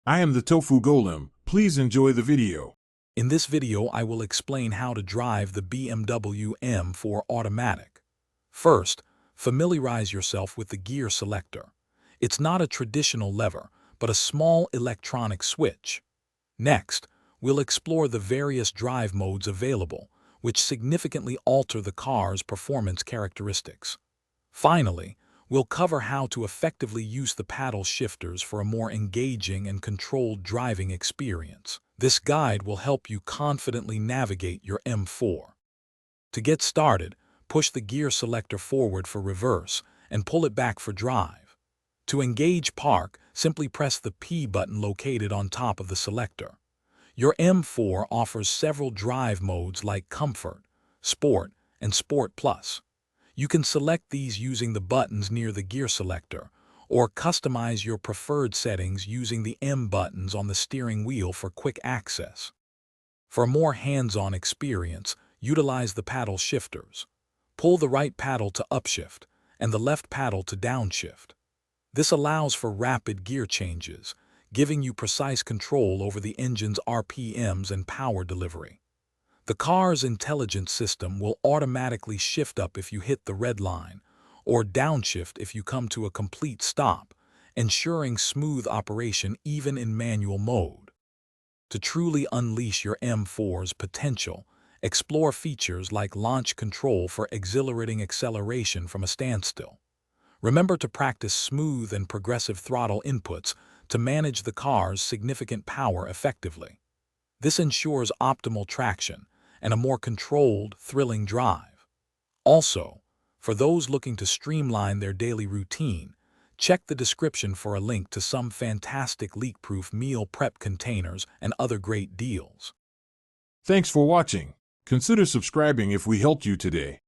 I am the Tofu Golem. Please enjoy the video. In this video, I will explain how to drive the BMW M4 automatic. First, familiarize yourself with the gear selector. It's not a traditional lever, but a small electronic switch. Next, we'll explore the various drive modes available, which significantly alter the car's performance characteristics. Finally, we'll cover how to effectively use the paddle shifters for a more engaging and controlled driving experience. This guide will help you confidently navigate your M4. To get started, push the gear selector forward for reverse and pull it back for drive. To engage park, simply press the P button located on top of the selector. Your M4 offers several drive modes like Comfort, Sport, and Sport Plus. You can select these using the buttons near the gear selector, or customize your preferred settings using the M buttons on the steering wheel for quick access. For a more hands-on experience, utilize the paddle shifters. Pull the right paddle to upshift and the left paddle to downshift. This allows for rapid gear changes, giving you precise control over the engine's RPMs and power delivery. The car's intelligence system will automatically shift up if you hit the red line, or downshift if you come to a complete stop, ensuring smooth operation even in manual mode. To truly unleash your M4's potential, explore features like launch control for exhilarating acceleration from a standstill. Remember to practice smooth and progressive throttle inputs to manage the car's significant power effectively. This ensures optimal traction and a more controlled, thrilling drive. Also, for those looking to streamline their daily routine, check the description for a link to some fantastic leak-proof meal prep containers and other great deals. Thanks for watching. Consider subscribing if we helped you today.